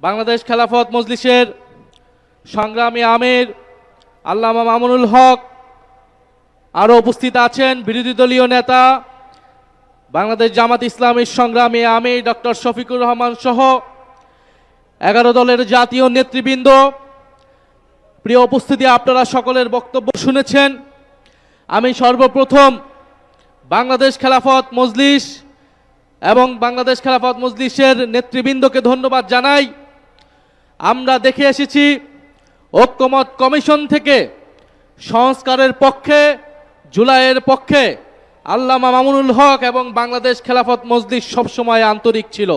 বাংলাদেশ খেলাফত মজলিসের সংগ্রামী আমির আল্লামা মামুনুল হক, আরও উপস্থিত আছেন বিরোধী দলীয় নেতা বাংলাদেশ জামাত ইসলামীর সংগ্রামী আমির ডক্টর শফিকুর রহমান সহ 11 দলের জাতীয় নেতৃবৃন্দ। প্রিয় উপস্থিতি, আপনারা সকলের বক্তব্য শুনেছেন। আমি সর্বপ্রথম বাংলাদেশ খেলাফত মজলিস এবং বাংলাদেশ খেলাফত মজলিসের নেতৃবৃন্দকে ধন্যবাদ জানাই। আমরা দেখে এসেছি ঐক্যমত কমিশন থেকে সংস্কারের পক্ষে, জুলাইয়ের পক্ষে আল্লামা মামুনুল হক এবং বাংলাদেশ খেলাফত মজলিস সবসময় আন্তরিক ছিল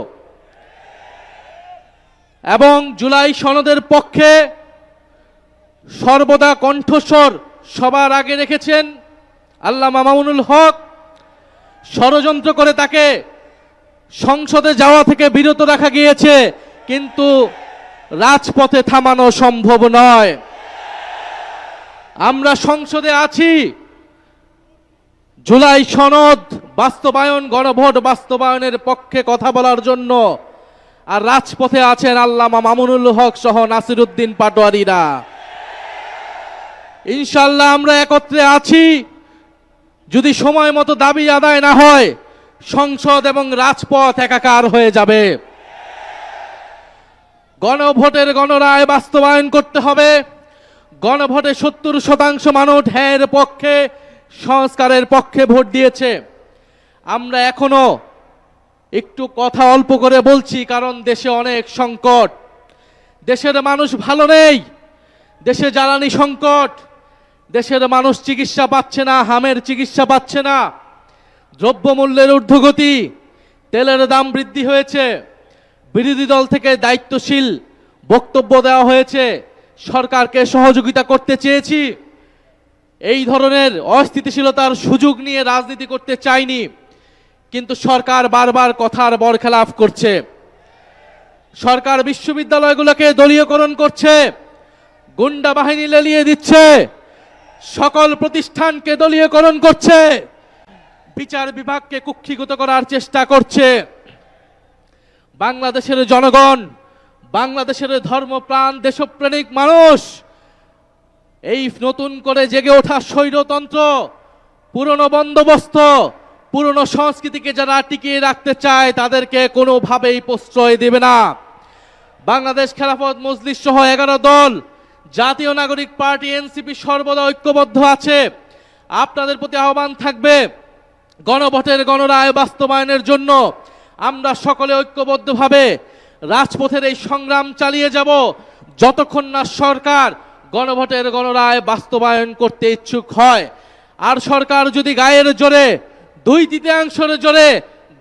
এবং জুলাই সনদের পক্ষে সর্বদা কণ্ঠস্বর সবার আগে রেখেছেন আল্লামা মামুনুল হক। ষড়যন্ত্র করে তাকে সংসদে যাওয়া থেকে বিরত রাখা গিয়েছে, কিন্তু রাজপথে থামানো সম্ভব নয়। আমরা সংসদে আছি জুলাই সনদ বাস্তবায়ন, গণভোট বাস্তবায়নের পক্ষে কথা বলার জন্য, আর রাজপথে আছেন আল্লামা মামুনুল হক সহ নাসিরউদ্দিন পাটোয়ারীরা। ইনশাআল্লাহ আমরা একত্রে আছি। যদি সময় মতো দাবি আদায় না হয়, সংসদ এবং রাজপথ একাকার হয়ে যাবে। গণভোটের গণরায় বাস্তবায়ন করতে হবে। গণভোটে 70% মানুষ হ্যাঁর পক্ষে, সংস্কারের পক্ষে ভোট দিয়েছে। আমরা এখনো একটু কথা অল্প করে বলছি, কারণ দেশে অনেক সংকট, দেশের মানুষ ভালো নেই, দেশে জ্বালানি সংকট, দেশের মানুষ চিকিৎসা পাচ্ছে না, হামের চিকিৎসা পাচ্ছে না, দ্রব্যমূল্যের ঊর্ধ্বগতি, তেলের দাম বৃদ্ধি হয়েছে। বিরোধী দল থেকে দায়িত্বশীল বক্তব্য দেওয়া হয়েছে, সরকারকে সহযোগিতা করতে চেয়েছি। এই ধরনের অস্থিতিশীলতার সুযোগ নিয়ে রাজনীতি করতে চাইনি, কিন্তু সরকার বারবার কথার বরখেলাপ করছে। সরকার বিশ্ববিদ্যালয়গুলোকে দলীয়করণ করছে, গুন্ডা বাহিনী লেলিয়ে দিচ্ছে, সকল প্রতিষ্ঠানকে দলীয়করণ করছে, বিচার বিভাগকে কুক্ষিগত করার চেষ্টা করছে। বাংলাদেশের জনগণ, বাংলাদেশের ধর্মপ্রাণ দেশপ্রেমিক মানুষ এই নতুন করে জেগে ওঠা স্বৈরতন্ত্র, পুরনো বন্দোবস্ত, পুরনো সংস্কৃতিকে যারা টিকিয়ে রাখতে চায় তাদেরকে কোনোভাবেই প্রশ্রয় দেবে না। বাংলাদেশ খেলাফত মজলিস সহ 11 দল, জাতীয় নাগরিক পার্টি এনসিপি সর্বদা ঐক্যবদ্ধ আছে। আপনাদের প্রতি আহ্বান থাকবে, গণভোটের গণরায় বাস্তবায়নের জন্য আমরা সকলে ঐক্যবদ্ধভাবে রাজপথের এই সংগ্রাম চালিয়ে যাব, যতক্ষণ না সরকার গণভোটের গণরায় বাস্তবায়ন করতে ইচ্ছুক হয়। আর সরকার যদি গায়ের জোরে, 2/3 জোরে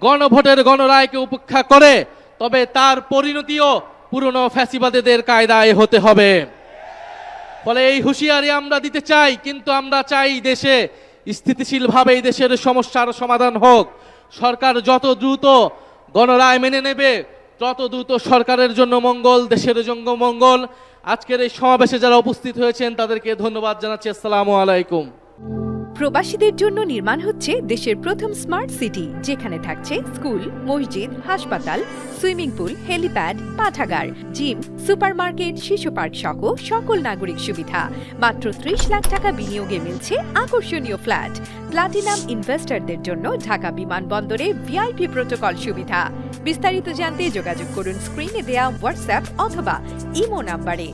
গণভোটের গণরায়কে উপেক্ষা করে, তবে তার পরিণতিও পুরনো ফ্যাসিবাদীদের কায়দায় হতে হবে। ফলে এই হুঁশিয়ারি আমরা দিতে চাই, কিন্তু আমরা চাই দেশে স্থিতিশীলভাবে এই দেশের সমস্যার সমাধান হোক। সরকার যত দ্রুত গণরায় মেনে নেবে, তত দ্রুত সরকারের জন্য মঙ্গল, দেশের জন্য মঙ্গল। আজকের এই সমাবেশে যারা উপস্থিত হয়েছেন তাদেরকে ধন্যবাদ জানাচ্ছি। আসসালামু আলাইকুম। প্রবাসীদের জন্য নির্মাণ হচ্ছে দেশের প্রথম স্মার্ট সিটি, যেখানে থাকছে স্কুল, মসজিদ, হাসপাতাল, সুইমিং পুল, হেলিপ্যাড, পাঠাগার, জিম, সুপারমার্কেট, শিশু পার্ক সহ সকল নাগরিক সুবিধা। মাত্র 30 লাখ টাকা বিনিয়োগে মিলছে আকর্ষণীয় ফ্ল্যাট। প্লাটিনাম ইনভেস্টরদের জন্য ঢাকা বিমানবন্দরে ভিআইপি প্রোটোকল সুবিধা। বিস্তারিত জানতে যোগাযোগ করুন স্ক্রিনে দেয়া হোয়াটসঅ্যাপ অথবা ইমো নাম্বারে।